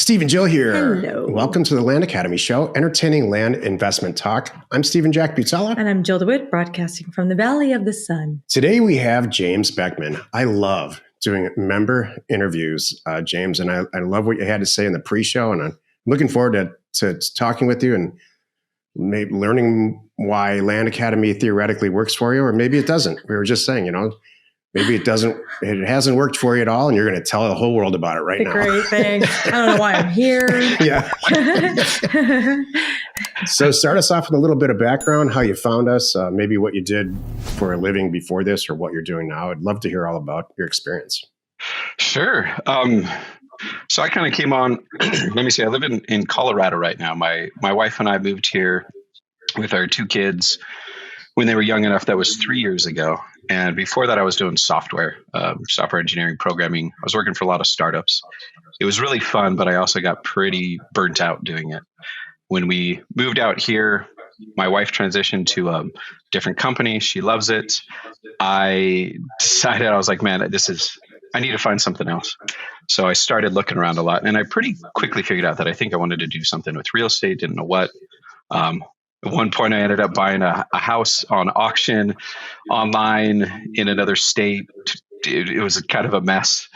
Steve and Jill here. Hello. Welcome to the Land Academy Show, entertaining land investment talk. I'm Steve and Jack Butella. And I'm Jill DeWitt, broadcasting from the Valley of the Sun. Today we have James Beckman. I love doing member interviews, James, and I love what you had to say in the pre-show, and I'm looking forward to talking with you and maybe learning why Land Academy theoretically works for you, or maybe it doesn't. We were just saying, maybe it hasn't worked for you at all, and you're going to tell the whole world about it right now. Great, thanks. I don't know why I'm here. Yeah. So start us off with a little bit of background, how you found us, maybe what you did for a living before this or what you're doing now. I'd love to hear all about your experience. Sure. So I kind of came on, let me see, I live in Colorado right now. My wife and I moved here with our two kids when they were young enough. That was 3 years ago. And before that, I was doing software engineering, programming. I was working for a lot of startups. It was really fun, but I also got pretty burnt out doing it. When we moved out here, my wife transitioned to a different company. She loves it. I decided, I was like, man, I need to find something else. So I started looking around a lot, and I pretty quickly figured out that I think I wanted to do something with real estate, didn't know what. At one point, I ended up buying a house on auction online in another state. It was kind of a mess.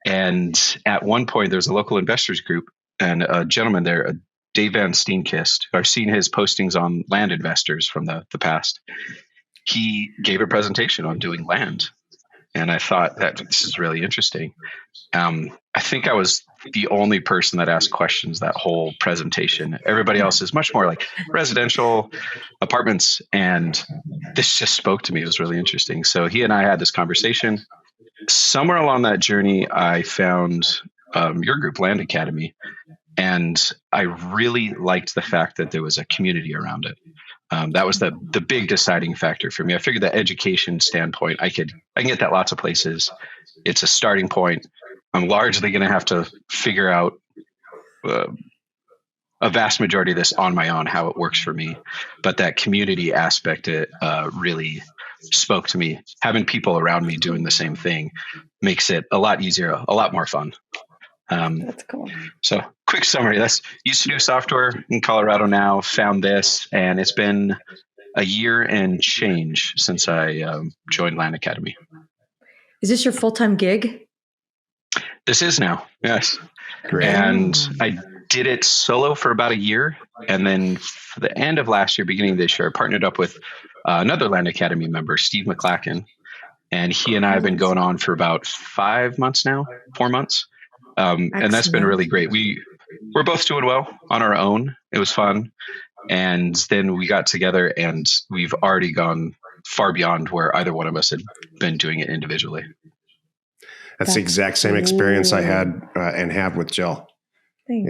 And at one point, there's a local investors group, and a gentleman there, Dave Van Steenkist, I've seen his postings on land investors from the past. He gave a presentation on doing land. And I thought that this is really interesting. I think I was the only person that asked questions that whole presentation. Everybody else is much more like residential apartments. And this just spoke to me. It was really interesting. So he and I had this conversation. Somewhere along that journey, I found your group, Land Academy. And I really liked the fact that there was a community around it. That was the big deciding factor for me. I figured that education standpoint, I can get that lots of places. It's a starting point. I'm largely going to have to figure out a vast majority of this on my own, how it works for me. But that community aspect, it really spoke to me. Having people around me doing the same thing makes it a lot easier, a lot more fun. That's cool. So quick summary, used to do software in Colorado now, found this, and it's been a year and change since I joined Land Academy. Is this your full-time gig? This is now, yes. Great. And I did it solo for about a year. And then for the end of last year, beginning of this year, I partnered up with another Land Academy member, Steve McClacken. And he and I have been going on for about 4 months. And that's been really great. We're both doing well on our own. It was fun. And then we got together, and we've already gone far beyond where either one of us had been doing it individually. That's the exact same experience I had and have with Jill. Thanks.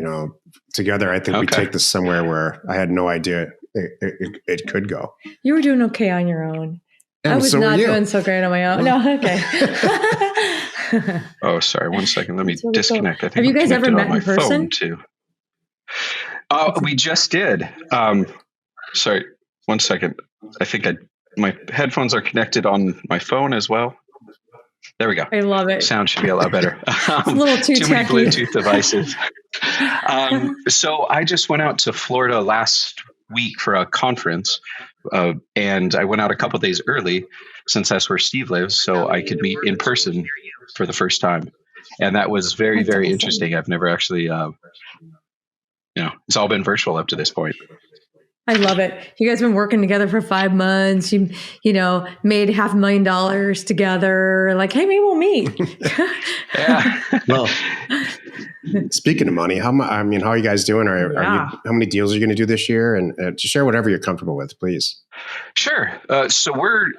Together, I think we take this somewhere where I had no idea it could go. You were doing okay on your own. And I was so not doing so great on my own. No, okay. Oh, sorry. 1 second. Let me really disconnect. Cool. I think Have you guys ever met in person? Phone too. We just did. Sorry. 1 second. I think my headphones are connected on my phone as well. There we go. I love it. Sound should be a lot better. It's a little too many techy. Bluetooth devices. So I just went out to Florida last week for a conference, and I went out a couple of days early since that's where Steve lives, so I could meet in person for the first time. And that was very, That's very awesome. interesting. I've never actually, it's all been virtual up to this point. I love it. You guys have been working together for 5 months. You made $500,000 together. Like, hey, maybe we'll meet. Yeah. Well, speaking of money, how are you guys doing? How many deals are you going to do this year? And just share whatever you're comfortable with, please. Sure. So we're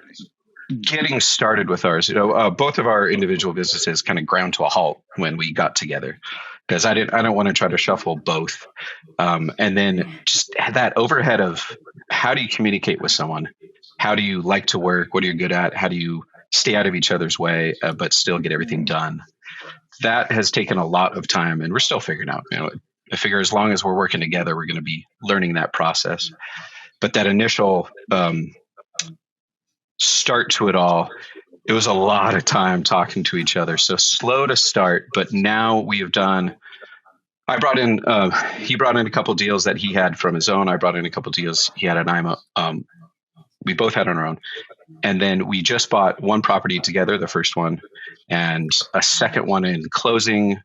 getting started with ours. Both of our individual businesses kind of ground to a halt when we got together, because I don't want to try to shuffle both. And then just that overhead of how do you communicate with someone? How do you like to work? What are you good at? How do you stay out of each other's way, but still get everything done? That has taken a lot of time, and we're still figuring out. I figure as long as we're working together, we're going to be learning that process. But that initial start to it all, it was a lot of time talking to each other. So slow to start, but now we have done I brought in, he brought in a couple deals that he had from his own. I brought in a couple deals he had, and we both had on our own. And then we just bought one property together, the first one, and a second one in closing,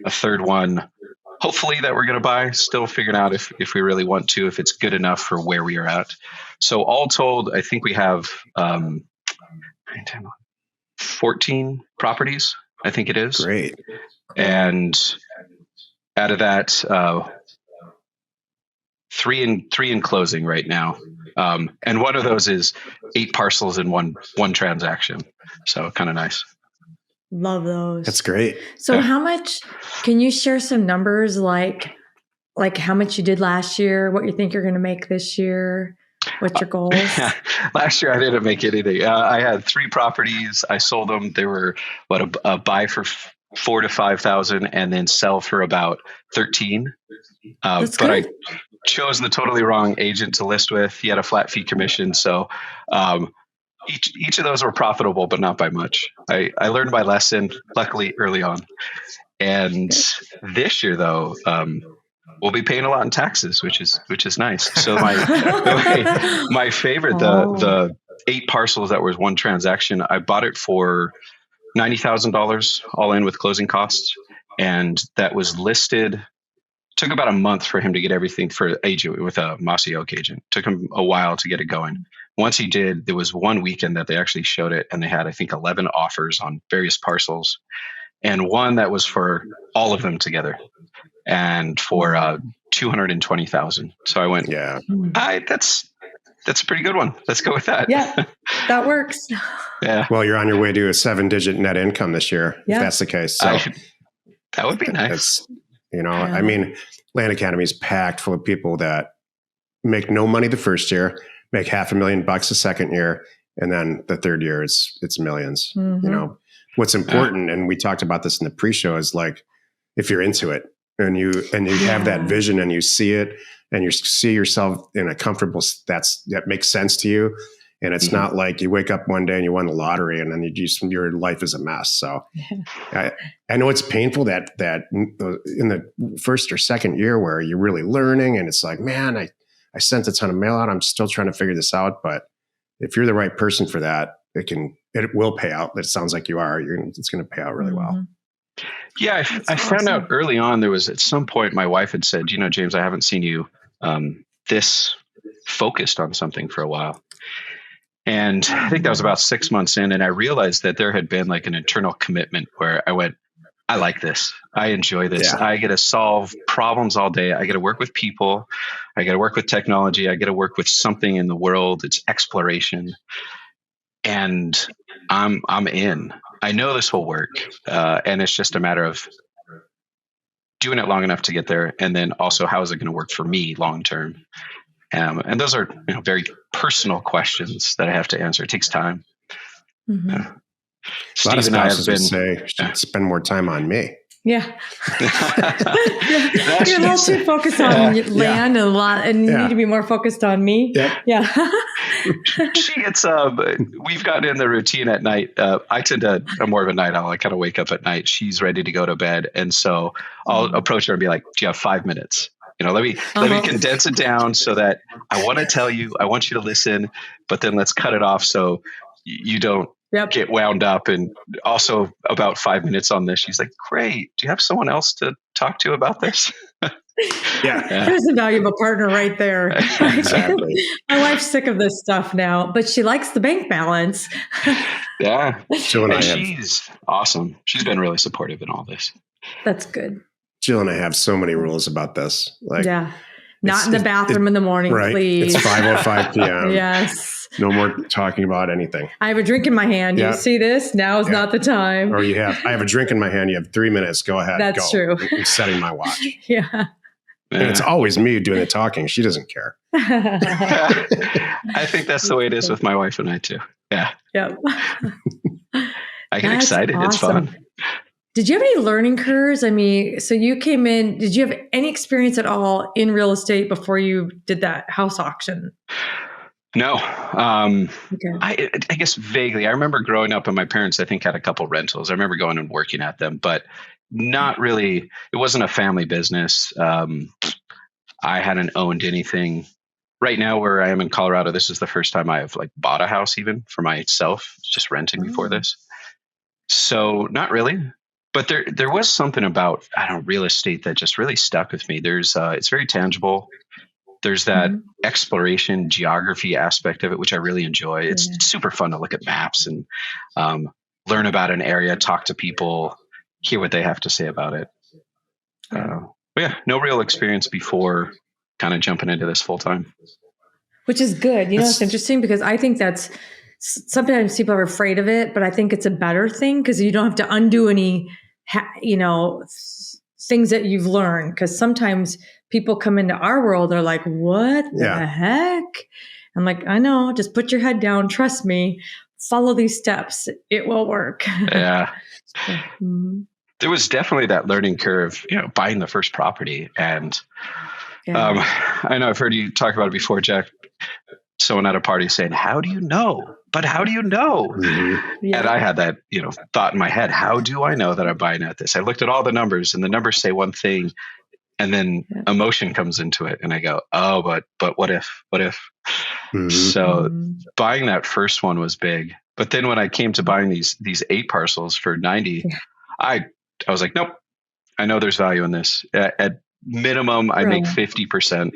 a third one, hopefully, that we're going to buy. Still figuring out if we really want to, if it's good enough for where we are at. So all told, I think we have 14 properties, I think it is. Great. And out of that, three in closing right now. And one of those is 8 parcels in one transaction. So kind of nice. Love those. That's great. So how much, can you share some numbers like how much you did last year, what you think you're going to make this year? What's your goals? Last year I didn't make anything. I had 3 properties. I sold them. They were a buy for 4,000 to 5,000 and then sell for about 13. That's but good. I chose the totally wrong agent to list with. He had a flat fee commission. So each of those were profitable, but not by much. I learned my lesson, luckily, early on. And this year, though, we'll be paying a lot in taxes, which is nice. So my favorite, the 8 parcels that was one transaction, I bought it for $90,000 all in with closing costs, and that was listed. Took about a month for him to get everything for agent with a Matio agent. Took him a while to get it going. Once he did, there was one weekend that they actually showed it, and they had, I think, 11 offers on various parcels, and one that was for all of them together, and for $220,000. So I went, Yeah. That's a pretty good one. Let's go with that. Yeah, that works. Yeah. Well, you're on your way to a 7-digit net income this year, if that's the case. So that would be nice. I mean, Land Academy is packed full of people that make no money the first year, make $500,000 the second year, and then the third year it's millions. Mm-hmm. What's important, and we talked about this in the pre-show, is like if you're into it and you have that vision and you see it and you see yourself in a comfortable that makes sense to you. And it's not like you wake up one day and you won the lottery and then your life is a mess. So I know it's painful that in the first or second year where you're really learning and it's like, man, I sent a ton of mail out. I'm still trying to figure this out. But if you're the right person for that, it will pay out. It sounds like you are. It's going to pay out really well. Yeah, I found out early on, there was at some point my wife had said, James, I haven't seen you this focused on something for a while. And I think that was about 6 months in. And I realized that there had been like an internal commitment where I went, I like this. I enjoy this. Yeah. I get to solve problems all day. I get to work with people. I get to work with technology. I get to work with something in the world. It's exploration. And I'm in. I know this will work. And it's just a matter of doing it long enough to get there. And then also, how is it going to work for me long term? And those are very personal questions that I have to answer. It takes time. Mm-hmm. A lot of spouses would say, should spend more time on me. Yeah. You're a little too focused on land and you need to be more focused on me. Yeah. She gets, we've gotten in the routine at night. I tend to, I'm more of a night owl. I kind of wake up at night. She's ready to go to bed. And so I'll approach her and be like, do you have 5 minutes? Let me condense it down so that I want to tell you, I want you to listen, but then let's cut it off so you don't get wound up. And also about 5 minutes on this, she's like, great. Do you have someone else to talk to about this? There's a valuable partner right there. Exactly. My wife's sick of this stuff now, but she likes the bank balance. Yeah. She's awesome. She's been really supportive in all this. That's good. Jill and I have so many rules about this. Not in the bathroom in the morning, right? Please. It's 5:05 p.m. Yes. No more talking about anything. I have a drink in my hand. You see this? Now is not the time. Or I have a drink in my hand. You have 3 minutes. Go ahead. That's true. I'm setting my watch. Yeah. And it's always me doing the talking. She doesn't care. I think that's the way it is with my wife and I too. Yeah. Yep. I get excited. Awesome. It's fun. Did you have any learning curves? I mean, so you came in, did you have any experience at all in real estate before you did that house auction? No. I guess vaguely. I remember growing up and my parents, I think, had a couple rentals. I remember going and working at them, but not really, it wasn't a family business. I hadn't owned anything. Right now where I am in Colorado, this is the first time I've like bought a house even for myself, just renting before this. So not really, but there was something about, I don't know, real estate that just really stuck with me. There's it's very tangible. There's that exploration geography aspect of it, which I really enjoy. It's super fun to look at maps and learn about an area, talk to people, hear what they have to say about it. But yeah, no real experience before kind of jumping into this full time. Which is good. You know, it's interesting because I think that's sometimes people are afraid of it, but I think it's a better thing because you don't have to undo any, things that you've learned. Because sometimes people come into our world, they're like, what the heck? I'm like, I know, just put your head down. Trust me, follow these steps. It will work. Yeah. There was definitely that learning curve, buying the first property. And I know I've heard you talk about it before, Jack. Someone at a party saying, how do you know? But how do you know? And I had that, thought in my head, how do I know that I'm buying at this? I looked at all the numbers and the numbers say one thing and then emotion comes into it. And I go, oh, but what if? So buying that first one was big. But then when I came to buying these 8 parcels for 90, I was like, nope, I know there's value in this. At minimum, I make 50%.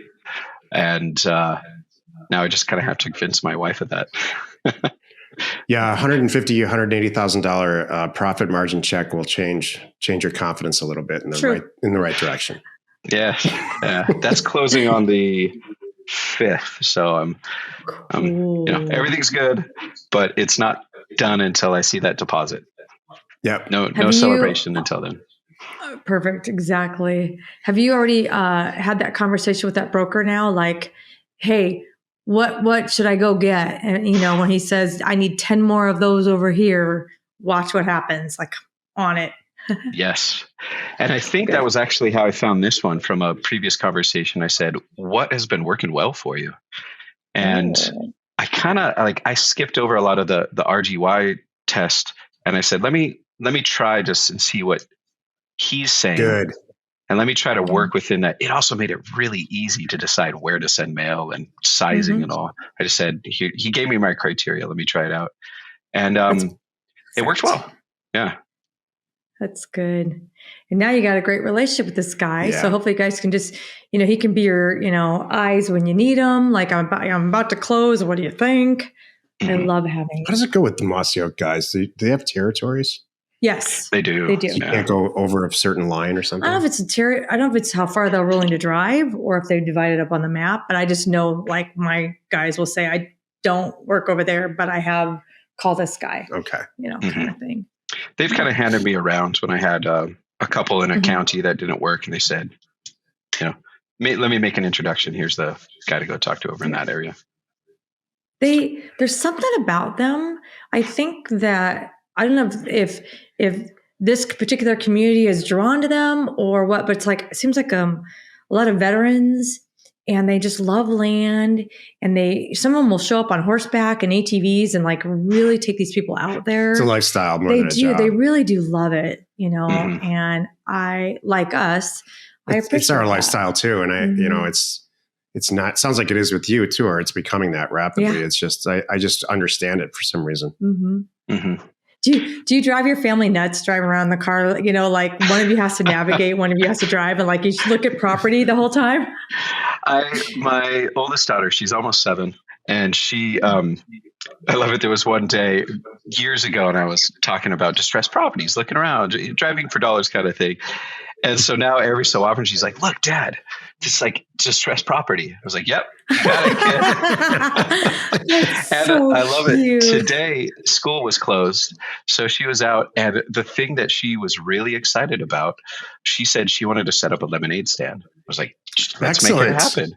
And now I just kind of have to convince my wife of that. Yeah, $150,000, $180,000 profit margin check will change your confidence a little bit in the right direction. Yeah, that's closing on the 5th. So everything's good, but it's not done until I see that deposit. Yeah, no celebration until then. Perfect, exactly. Have you already had that conversation with that broker now? Like, hey, what should I go get? And when he says I need 10 more of those over here, watch what happens. Like on it. Yes. And I think that was actually how I found this one from a previous conversation. I said, what has been working well for you? And I kind of I skipped over a lot of the RGY test. And I said, let me try just and see what he's saying. Good. And let me try to work within that. It also made it really easy to decide where to send mail and sizing and all. I just said, he gave me my criteria. Let me try it out. And it worked well. Yeah. That's good. And now you got a great relationship with this guy. Yeah. So hopefully you guys can just, he can be your, eyes when you need him. Like I'm about to close. What do you think? I love having. How does it go with the Matio guys? Do they have territories? Yes, they do. They do. You can't go over a certain line or something. I don't know if it's how far they're willing to drive or if they divide it up on the map. But I just know, like my guys will say, I don't work over there, but I have call this guy. Okay, kind of thing. They've kind of handed me around when I had a couple in a county that didn't work, and they said, let me make an introduction. Here's the guy to go talk to over in that area. There's something about them. I think that I don't know if this particular community is drawn to them or what, but it seems like a lot of veterans and they just love land and some of them will show up on horseback and ATVs and really take these people out there. It's a lifestyle more than a job. They really do love it, and I, like us, I appreciate it's our that. lifestyle too. And it's not, sounds like it is with you too, or it's becoming that rapidly. Yeah. It's just, I just understand it for some reason. Do you drive your family nuts driving around the car? Like one of you has to navigate, one of you has to drive, and you should look at property the whole time? My oldest daughter, she's almost 7, and she, I love it. There was one day years ago, and I was talking about distressed properties, looking around, driving for dollars kind of thing. And so now every so often she's like, look, Dad, this is distressed property. I was like, yep, you got it, kid. And so I love it. Today, school was closed. So she was out. And the thing that she was really excited about, she said she wanted to set up a lemonade stand. I was like, let's make it happen.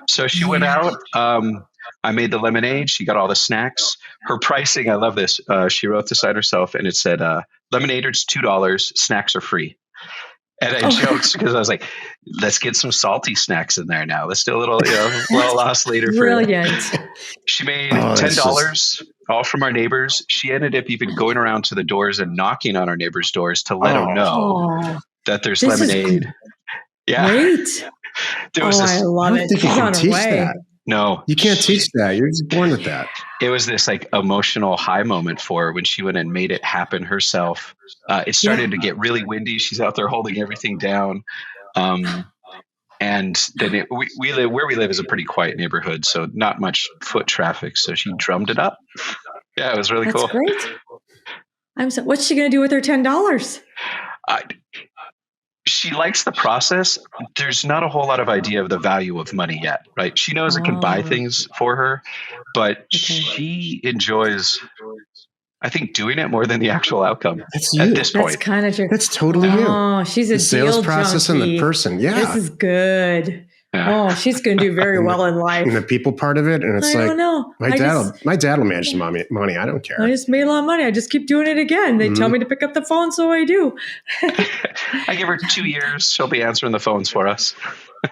So she went out. I made the lemonade. She got all the snacks. Her pricing, I love this. She wrote this out herself, and it said, lemonade is $2, snacks are free. And I joked because I was like, let's get some salty snacks in there now. Let's do a little, well lost later. Brilliant. She made $10 all from our neighbors. She ended up even going around to the doors and knocking on our neighbors' doors to let them know that there's This is lemonade. Yeah. Great. There was I love it. think you She's can on her teach way. that. No, You can't teach that. You're just born with that. it was this like emotional high moment for her when she went and made it happen herself. It started to get really windy. She's out there holding everything down. And then we live where we live is a pretty quiet neighborhood, so not much foot traffic. So she drummed it up. Yeah, it was really cool. That's great. What's she going to do with her $10? She likes the process. There's not a whole lot of idea of the value of money yet, right? She knows it can buy things for her, but she enjoys, I think, doing it more than the actual outcome at this point. That's kind of true. That's totally you. Oh, she's a the sales deal process junkie. and the person. Yeah. This is good. Yeah. Oh, she's going to do very well in life. And the people part of it. And it's I like, don't know. my dad will manage the money. I don't care. I just made a lot of money. I just keep doing it again. They tell me to pick up the phone, so I do. I give her 2 years. She'll be answering the phones for us.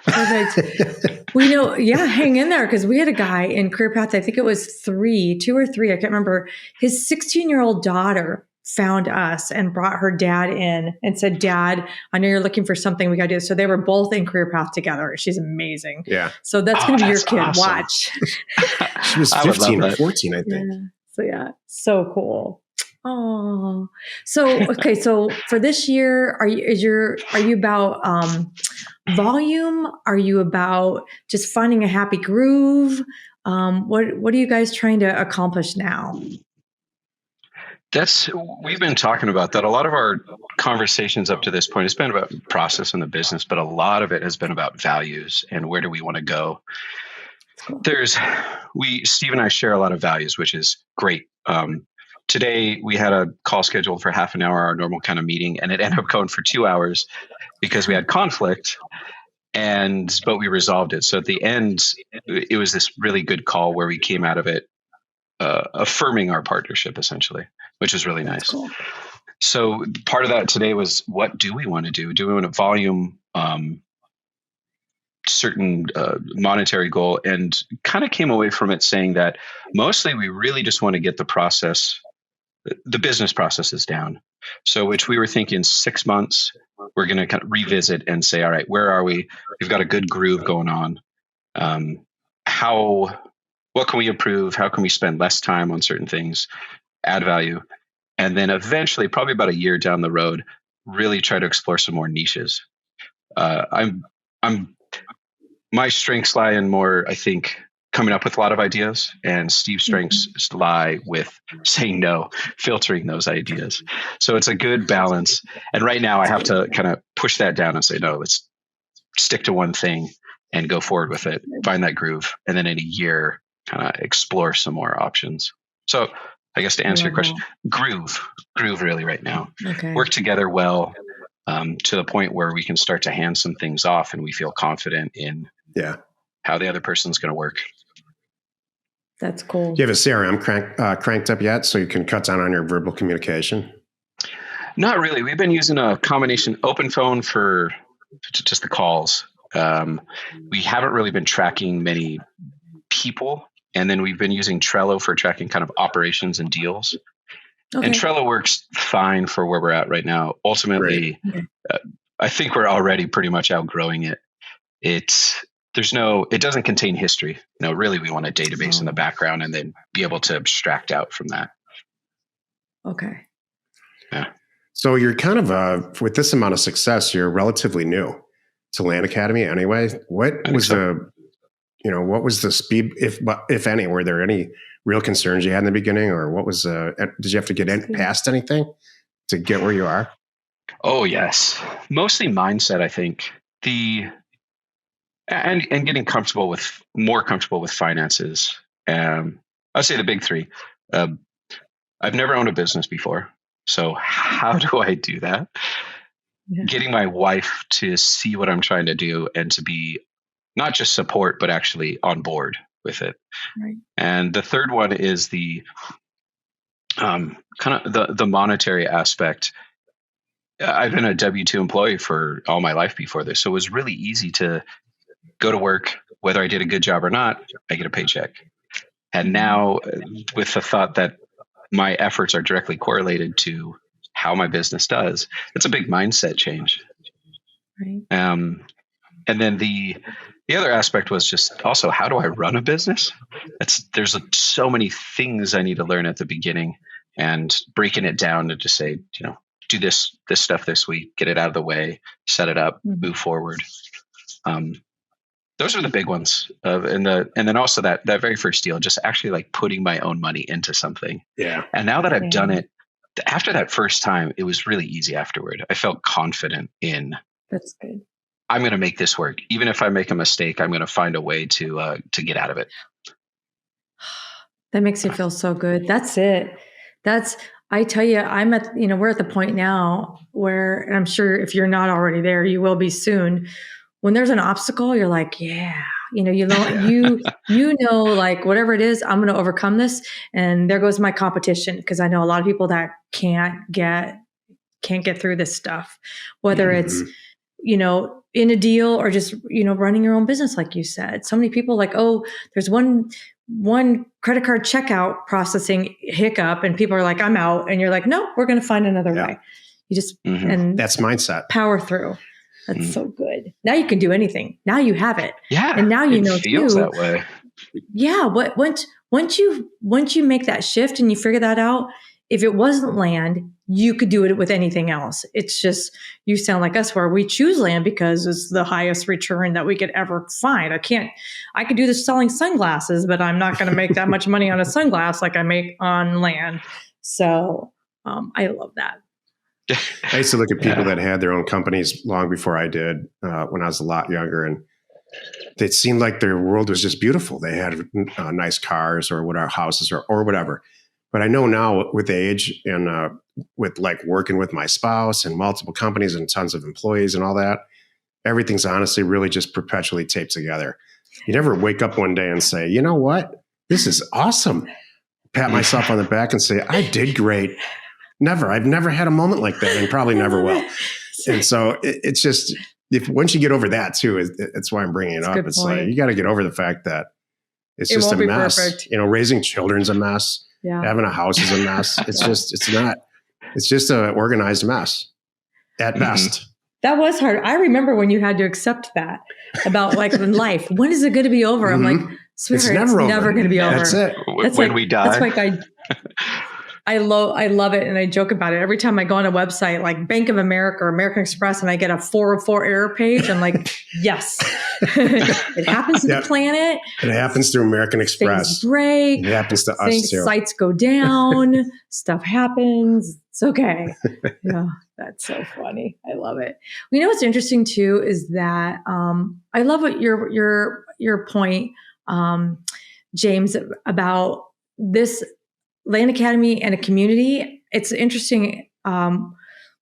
Perfect. Hang in there, because we had a guy in Career Path, I think it was 2 or 3, I can't remember. His 16-year-old daughter found us and brought her dad in and said, "Dad, I know you're looking for something. We got to do this." So they were both in Career Path together. She's amazing. Yeah. So that's going to be your kid. Awesome. Watch. She was 15 or 14, I think. So cool. Oh, so for this year, are you about volume? Are you about just finding a happy groove? What are you guys trying to accomplish now? We've been talking about that. A lot of our conversations up to this point has been about process in the business, but a lot of it has been about values and where do we want to go. Cool. Steve and I share a lot of values, which is great. Today we had a call scheduled for half an hour, our normal kind of meeting, and it ended up going for 2 hours because we had conflict, but we resolved it. So at the end, it was this really good call where we came out of it affirming our partnership, essentially, which is really nice. Cool. So part of that today was, what do we want to do? Do we want to volume certain monetary goal? And kind of came away from it saying that mostly we really just want to get the business processes down. So which we were thinking 6 months, we're going to kind of revisit and say, all right, where are we? We've got a good groove going on. What can we improve? How can we spend less time on certain things, add value? And then eventually, probably about a year down the road, really try to explore some more niches. My strengths lie in more, I think, coming up with a lot of ideas, and Steve's strengths lie with saying no, filtering those ideas. So it's a good balance. And right now I have to kind of push that down and say, no, let's stick to one thing and go forward with it, find that groove. And then in a year, kind of explore some more options. So I guess to answer your question, groove really right now. Okay. Work together well to the point where we can start to hand some things off and we feel confident in how the other person's going to work. That's cool. Do you have a CRM cranked up yet so you can cut down on your verbal communication? Not really. We've been using a combination open phone for just the calls. We haven't really been tracking many people. And then we've been using Trello for tracking kind of operations and deals. Okay. And Trello works fine for where we're at right now. Ultimately, I think we're already pretty much outgrowing it. It doesn't contain history. No, really, we want a database in the background and then be able to abstract out from that. Okay. Yeah. So you're kind of, with this amount of success, you're relatively new to Land Academy anyway. What was the speed, if any? Were there any real concerns you had in the beginning, or what was, did you have to get past anything to get where you are? Oh, yes. Mostly mindset, I think. And getting more comfortable with finances. I'd say the big three. I've never owned a business before. So how do I do that? Yeah. Getting my wife to see what I'm trying to do and to be not just support, but actually on board with it. Right. And the third one is the kind of the monetary aspect. I've been a W-2 employee for all my life before this. So it was really easy to go to work, whether I did a good job or not, I get a paycheck. And now with the thought that my efforts are directly correlated to how my business does, it's a big mindset change. Right. And then the other aspect was just also, how do I run a business? There's so many things I need to learn at the beginning, and breaking it down to just say, do this stuff this week, get it out of the way, set it up, move forward. Those are the big ones. And then also that very first deal, just actually like putting my own money into something. Yeah. And now that I've done it, after that first time, it was really easy afterward. I felt confident in. That's good. I'm going to make this work. Even if I make a mistake, I'm going to find a way to get out of it. That makes you feel so good. That's it. I tell you, we're at the point now where, and I'm sure if you're not already there, you will be soon. When there's an obstacle, you're like, yeah, like whatever it is, I'm going to overcome this. And there goes my competition. Because I know a lot of people that can't get through this stuff, whether it's, in a deal or just, running your own business, like you said. So many people like, oh, there's one credit card checkout processing hiccup and people are like, I'm out. And you're like, no, we're going to find another way. You just, and that's mindset. Power through. That's so good. Now you can do anything. Now you have it. Yeah. And now you know it feels too, that way. Yeah. Once you make that shift and you figure that out, if it wasn't land, you could do it with anything else. It's just, you sound like us where we choose land because it's the highest return that we could ever find. I could do this selling sunglasses, but I'm not going to make that much money on a sunglass like I make on land. So I love that. I used to look at people that had their own companies long before I did when I was a lot younger, and it seemed like their world was just beautiful. They had nice cars or whatever, houses or whatever. But I know now with age and with like working with my spouse and multiple companies and tons of employees and all that, everything's honestly really just perpetually taped together. You never wake up one day and say, you know what? This is awesome. Pat myself on the back and say, I did great. Never. I've never had a moment like that and probably never will. And so it's just, once you get over that too, it's why I'm bringing it up. It's like, you got to get over the fact that it's just a mess. Perfect. Raising children's a mess. Yeah. Having a house is a mess. It's just an organized mess at best. That was hard. I remember when you had to accept that about like in life. When is it going to be over? I'm like, sweetheart, it's never going to be over. That's it. When we die. That's like I love it. And I joke about it. Every time I go on a website like Bank of America or American Express and I get a 404 error page, I'm like, yes, it happens to the planet. It happens through American Express. Things break. It happens to us too. Sites go down. Stuff happens. It's okay. Yeah, that's so funny. I love it. What's interesting too is that I love what your point, James, about this Land Academy and a community. It's interesting.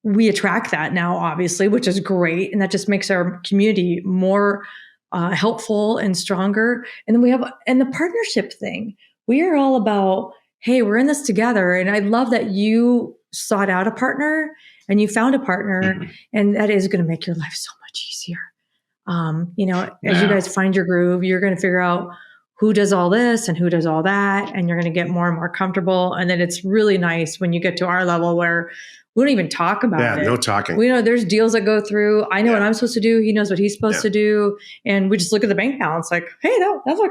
We attract that now, obviously, which is great. And that just makes our community more helpful and stronger. And then we have, and the partnership thing, we are all about, hey, we're in this together. And I love that you sought out a partner and you found a partner, and that is going to make your life so much easier. As you guys find your groove, you're going to figure out who does all this and who does all that. And you're going to get more and more comfortable. And then it's really nice when you get to our level where we don't even talk about it. Yeah, no talking. We know there's deals that go through. I know what I'm supposed to do. He knows what he's supposed to do. And we just look at the bank balance like, hey, that's like,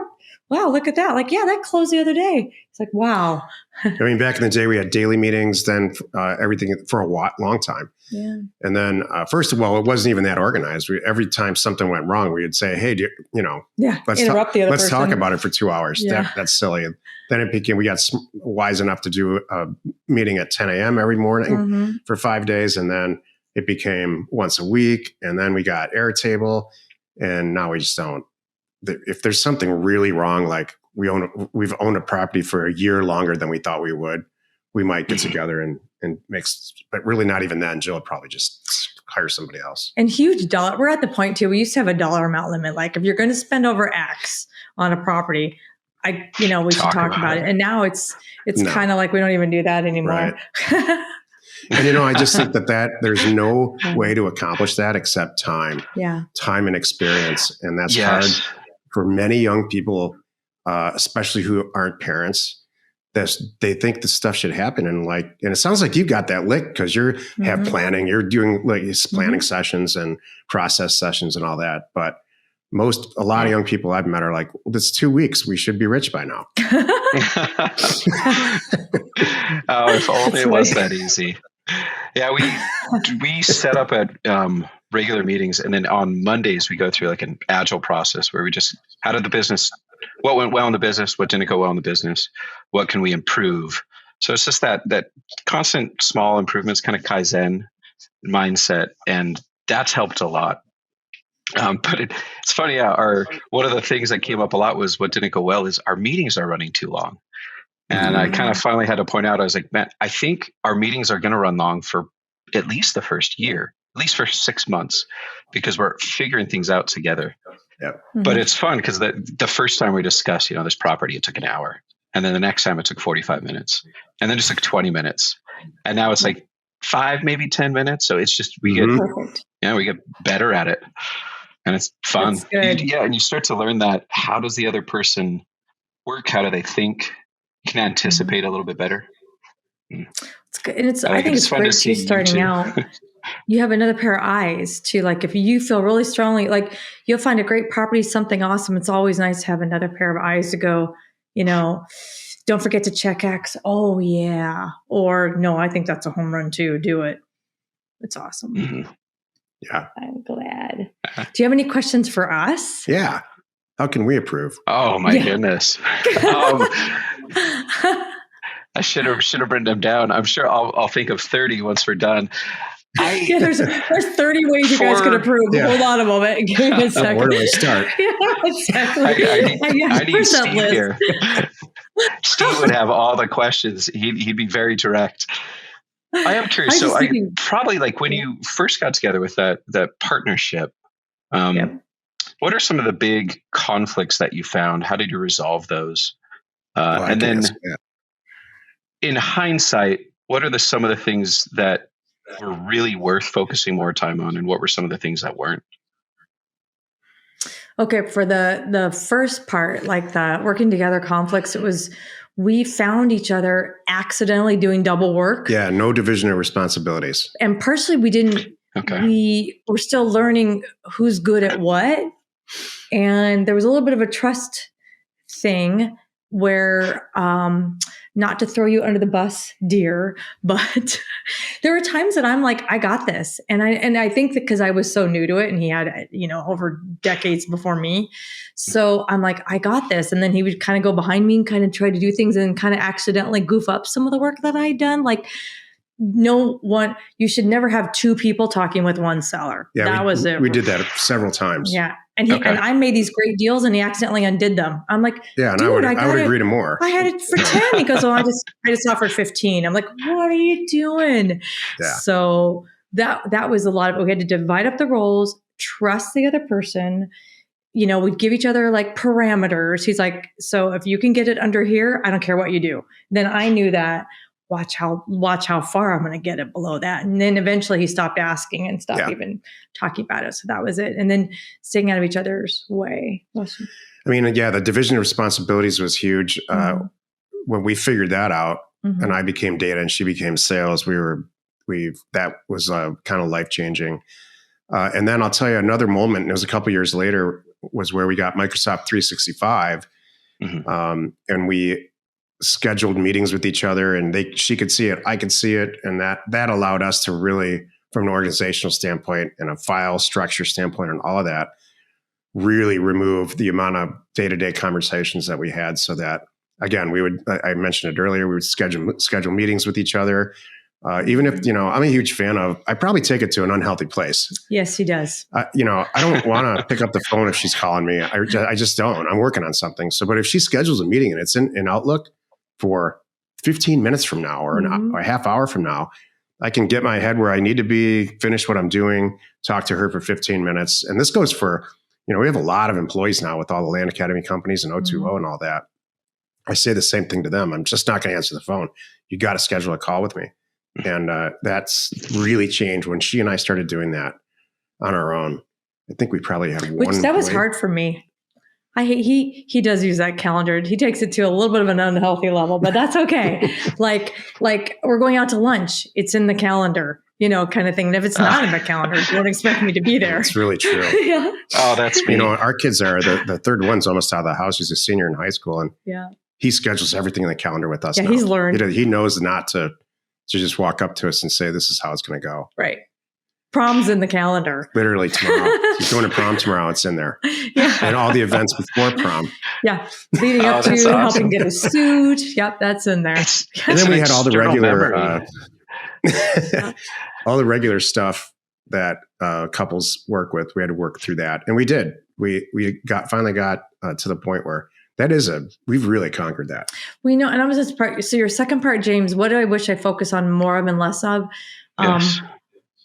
wow, look at that. Like, yeah, that closed the other day. It's like, wow. I mean, back in the day, we had daily meetings, then everything for a long time. Yeah. And then, first of all, it wasn't even that organized. Every time something went wrong, we would say, hey, let's talk about it for 2 hours. Yeah. That's silly. And then it became, we got wise enough to do a meeting at 10 a.m. every morning for 5 days. And then it became once a week. And then we got Airtable. And now we just don't. If there's something really wrong, like we've owned a property for a year longer than we thought we would, we might get together and mix, but really not even then. Jill would probably just hire somebody else. And huge dollar. We're at the point too. We used to have a dollar amount limit. Like if you're going to spend over X on a property, we should talk about it. And now it's kind of like we don't even do that anymore. Right. And I just think that there's no way to accomplish that except time. Yeah. Time and experience. And that's hard for many young people, especially who aren't parents. they think this stuff should happen. And it sounds like you've got that lick because you have planning, you're doing planning sessions and process sessions and all that. But a lot of young people I've met are like, well, this 2 weeks, we should be rich by now. Oh, if only it was that easy. Yeah, we set up at regular meetings, and then on Mondays we go through like an agile process where we just, how did the business, what went well in the business, what didn't go well in the business, what can we improve? So it's just that constant small improvements, kind of Kaizen mindset, and that's helped a lot. But it's funny, one of the things that came up a lot was what didn't go well is our meetings are running too long. And I kind of finally had to point out, I was like, man, I think our meetings are going to run long for at least the first year, at least for 6 months, because we're figuring things out together. Yep. But it's fun because the first time we discussed, this property, it took an hour. And then the next time it took 45 minutes. And then it took 20 minutes. And now it's like 5, maybe 10 minutes. So it's just, we get better at it. And it's fun. And you start to learn that, how does the other person work? How do they think? You can anticipate a little bit better. It's good. And I think it's great too, starting out. You have another pair of eyes too. Like if you feel really strongly, like you'll find a great property, something awesome. It's always nice to have another pair of eyes to go, don't forget to check X. Oh yeah. Or no, I think that's a home run too. Do it. It's awesome. Mm-hmm. Yeah. I'm glad. Do you have any questions for us? Yeah. How can we approve? Oh my goodness. I should have written them down. I'm sure I'll think of 30 once we're done. There's 30 ways you guys could approve. Yeah. Hold on a moment. Give me a second. Where do I start? Yeah, exactly. I need Steve here. Steve would have all the questions. He'd be very direct. I am curious. So probably like when you first got together with that partnership, what are some of the big conflicts that you found? How did you resolve those? And then in hindsight, what are some of the things that were really worth focusing more time on? And what were some of the things that weren't? Okay. For the first part, like the working together conflicts, we found each other accidentally doing double work. Yeah. No division of responsibilities. And partially we didn't, we were still learning who's good at what. And there was a little bit of a trust thing where, not to throw you under the bus, dear, but there were times that I'm like, I got this. And I think that because I was so new to it and he had, over decades before me. So I'm like, I got this. And then he would kind of go behind me and kind of try to do things and kind of accidentally goof up some of the work that I had done. Like you should never have two people talking with one seller. Yeah, that was it. We did that several times. Yeah. And and I made these great deals and he accidentally undid them. I'm like, yeah, and I would agree to more. I had it for 10. He goes, I just offered 15. I'm like, what are you doing? Yeah. So that was a lot of, we had to divide up the roles, trust the other person. We'd give each other like parameters. He's like, so if you can get it under here, I don't care what you do. Then I knew that. Watch how far I'm going to get it below that. And then eventually he stopped asking and stopped even talking about it. So that was it. And then staying out of each other's way. I mean, the division of responsibilities was huge. When we figured that out and I became data and she became sales, that was kind of life-changing. And then I'll tell you another moment, and it was a couple years later, was where we got Microsoft 365 and we scheduled meetings with each other and she could see it, I could see it. And that allowed us to really, from an organizational standpoint and a file structure standpoint and all of that, really remove the amount of day-to-day conversations that we had. So that, again, I mentioned it earlier, we would schedule meetings with each other. Even if, I'm a huge fan of, I probably take it to an unhealthy place. Yes, he does. I don't want to pick up the phone if she's calling me. I just don't. I'm working on something. So, but if she schedules a meeting and it's in Outlook for 15 minutes from now or a half hour from now, I can get my head where I need to be, finish what I'm doing, talk to her for 15 minutes. And this goes for, we have a lot of employees now with all the Land Academy companies and O2O and all that. I say the same thing to them. I'm just not going to answer the phone. You got to schedule a call with me. And that's really changed when she and I started doing that on our own. I think we probably had one. That was hard for me. he does use that calendar. He takes it to a little bit of an unhealthy level, but that's okay. like we're going out to lunch. It's in the calendar, kind of thing. And if it's not in the calendar, don't expect me to be there. It's really true. Yeah. Oh, that's me. Our kids are the third one's almost out of the house. He's a senior in high school, and he schedules everything in the calendar with us. Yeah, now. he's learned. He knows not to just walk up to us and say, "This is how it's going to go." Right. Prom's in the calendar. Literally tomorrow. He's going to prom tomorrow. It's in there. Yeah. And all the events before prom. Yeah. Leading up to helping get a suit. Yep, that's in there. And then we had all the regular stuff that couples work with. We had to work through that. And we did. We finally got to the point where we've really conquered that. We know. And I was just so your second part, James, what do I wish I focus on more of and less of? Yes.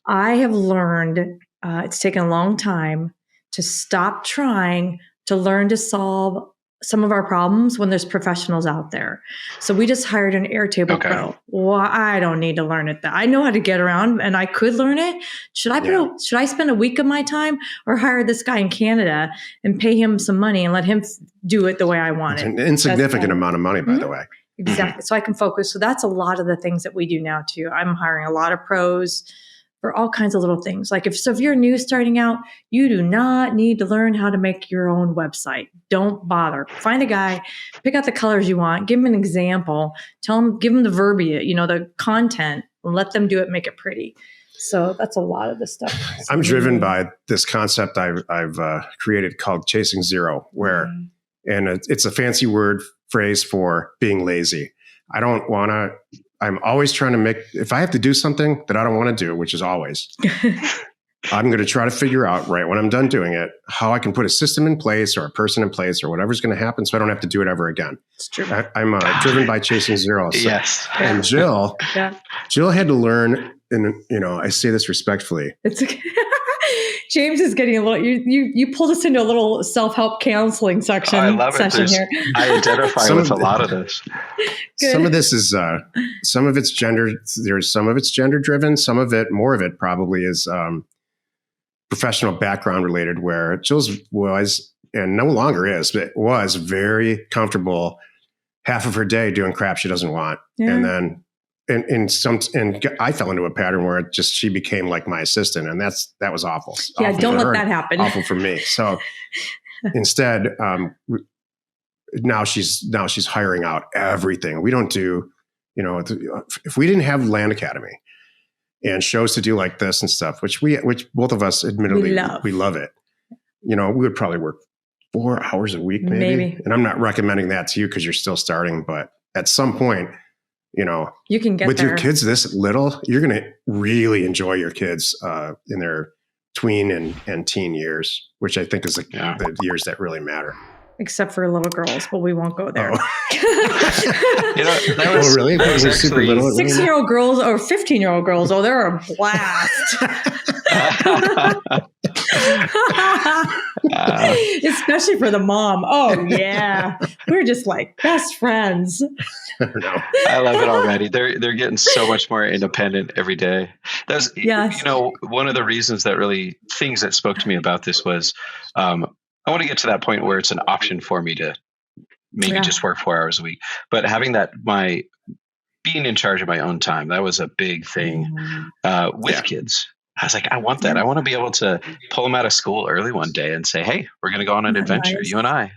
I have learned, it's taken a long time to stop trying to learn to solve some of our problems when there's professionals out there. So we just hired an Airtable Pro. Well, I don't need to learn it. I know how to get around and I could learn it. Should I spend a week of my time or hire this guy in Canada and pay him some money and let him do it the way I want it? It's an insignificant amount of money, by the way. Exactly. So I can focus. So that's a lot of the things that we do now too. I'm hiring a lot of pros for all kinds of little things. Like if you're new starting out, you do not need to learn how to make your own website. Don't bother. Find a guy, pick out the colors you want, give him an example, give him the verbiage, the content, and let them do it, make it pretty. So that's a lot of the stuff. I'm driven by this concept I've created called chasing zero, where, and it's a fancy phrase for being lazy. I'm always trying to if I have to do something that I don't want to do, which is always, I'm going to try to figure out right when I'm done doing it, how I can put a system in place or a person in place or whatever's going to happen so I don't have to do it ever again. It's true. I'm driven by chasing zero. So, yes. And Jill had to learn, and I say this respectfully. It's okay. James is getting a little. You pulled us into a little self-help counseling section. I love it. Here. I identify with a lot of this. Good. Some of this is some of it's gender. There's some of it's gender driven. More of it probably is professional background related. Where Jill's was and no longer is, but was very comfortable half of her day doing crap she doesn't want, and then. And I fell into a pattern where she became like my assistant, and that was awful. Yeah, awful don't let that happen. Awful for me. So instead, now she's hiring out everything. We don't do, if we didn't have Land Academy and shows to do like this and stuff, which both of us admittedly we love it. We would probably work 4 hours a week, maybe. And I'm not recommending that to you because you're still starting, but at some point. You can get with there. your kids this little, you're going to really enjoy your kids in their tween and teen years, which I think is the years that really matter. Except for little girls, but we won't go there. That was really? That was super little. 6-year-old girls or 15-year-old girls, they're a blast. Especially for the mom. Oh yeah, we're just like best friends. I love it already. They're getting so much more independent every day. That's one of the reasons things that spoke to me about this was I want to get to that point where it's an option for me to maybe just work 4 hours a week, but having being in charge of my own time, that was a big thing with kids. I was like, I want that. I want to be able to pull them out of school early one day and say, hey, we're going to go on an adventure, you and I,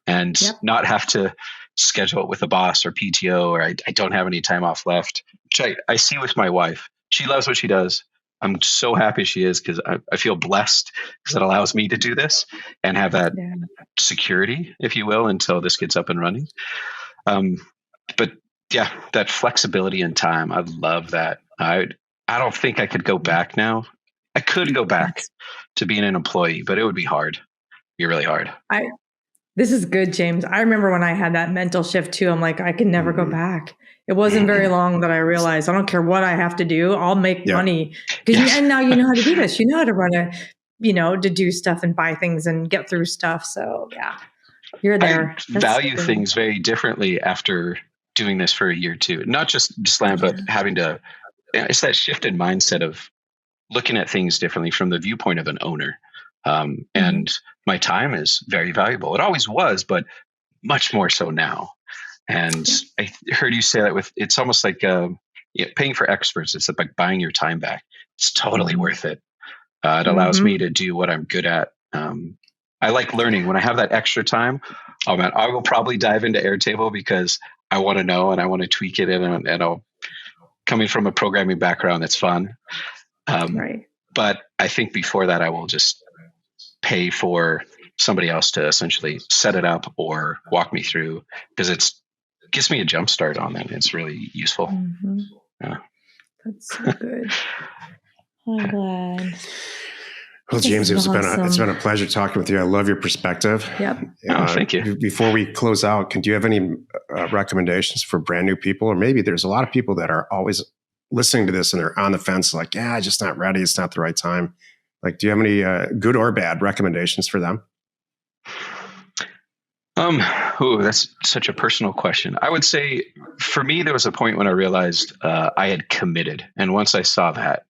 and not have to schedule it with a boss or PTO, or I don't have any time off left, which I see with my wife. She loves what she does. I'm so happy she is because I feel blessed because it allows me to do this and have that security, if you will, until this gets up and running. But yeah, that flexibility in time, I love that. I don't think I could go back now. I could go back to being an employee, but it would be hard. Be really hard. This is good, James. I remember when I had that mental shift too. I'm like, I can never go back. It wasn't very long that I realized I don't care what I have to do. I'll make money. And now you know how to do this. You know how to run to do stuff and buy things and get through stuff. So yeah, you're there. I value things very differently after doing this for a year too. Not just Land, but having to, it's that shift in mindset of looking at things differently from the viewpoint of an owner. And my time is very valuable. It always was, but much more so now. And I heard you say that it's almost like paying for experts. It's like buying your time back. It's totally worth it. It allows me to do what I'm good at. I like learning. When I have that extra time, oh man, I will probably dive into Airtable because I want to know and I want to tweak it. And I'll, coming from a programming background, that's fun. Right. But I think before that, I will just pay for somebody else to essentially set it up or walk me through, because it gives me a jump start on it. It's really useful. Yeah. That's so good. I'm glad. Well, James, it's been a pleasure talking with you. I love your perspective. Yep. Thank you. Before we close out, do you have any recommendations for brand new people? Or maybe there's a lot of people that are always listening to this and they're on the fence, like, yeah, I'm just not ready. It's not the right time. Like, do you have any good or bad recommendations for them? That's such a personal question. I would say for me, there was a point when I realized I had committed. And once I saw that,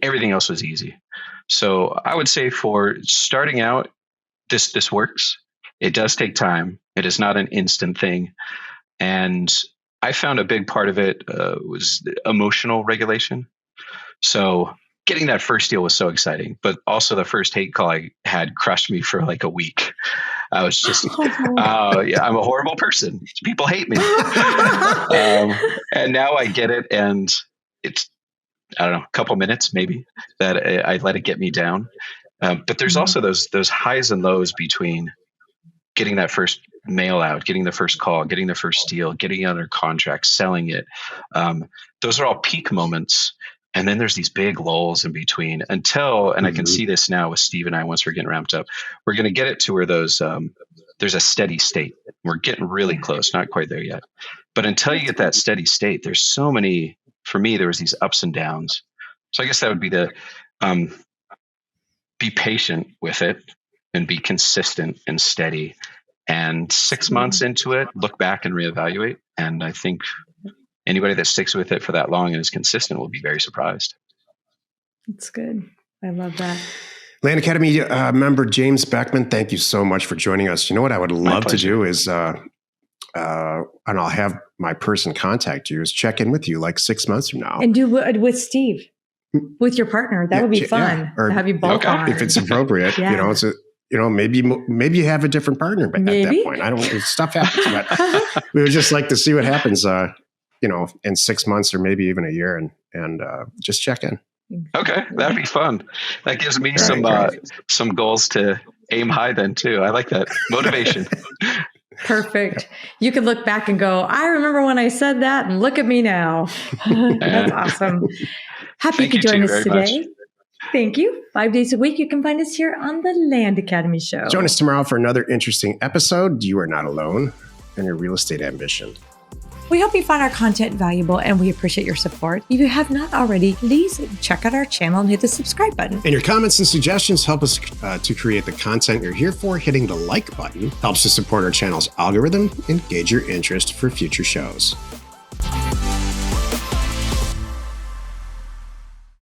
everything else was easy. So I would say for starting out, this works. It does take time. It is not an instant thing. And I found a big part of it was emotional regulation. So getting that first deal was so exciting, but also the first hate call I had crushed me for like a week. I was just, I'm a horrible person. People hate me. And now I get it. And it's, I don't know, a couple minutes maybe that I let it get me down. But there's also those highs and lows between getting that first mail out, getting the first call, getting the first deal, getting under contract, selling it. Those are all peak moments. And then there's these big lulls in between until, and I can see this now with Steve and I, once we're getting ramped up, we're going to get it to where there's a steady state. We're getting really close, not quite there yet. But until you get that steady state, there's so many, for me, there was these ups and downs. So I guess that would be be patient with it and be consistent and steady. And 6 months into it, look back and reevaluate. And I think anybody that sticks with it for that long and is consistent will be very surprised. That's good. I love that. Land Academy member James Beckman, thank you so much for joining us. You know what I would love to do is, and I'll have my person contact you, is check in with you like 6 months from now. And do with Steve, with your partner. That would be fun to have you both on. If it's appropriate, maybe you have a different partner at that point. I don't know. Stuff happens, but we would just like to see what happens, in 6 months or maybe even a year and just check in. Okay. That'd be fun. That gives me some goals to aim high then too. I like that motivation. Perfect. You could look back and go, I remember when I said that and look at me now. That's awesome. Happy you could join us today. Much. Thank you. 5 days a week. You can find us here on the Land Academy Show. Join us tomorrow for another interesting episode. You are not alone in your real estate ambition. We hope you find our content valuable and we appreciate your support. If you have not already, please check out our channel and hit the subscribe button. And your comments and suggestions help us to create the content you're here for. Hitting the like button helps to support our channel's algorithm and gauge your interest for future shows.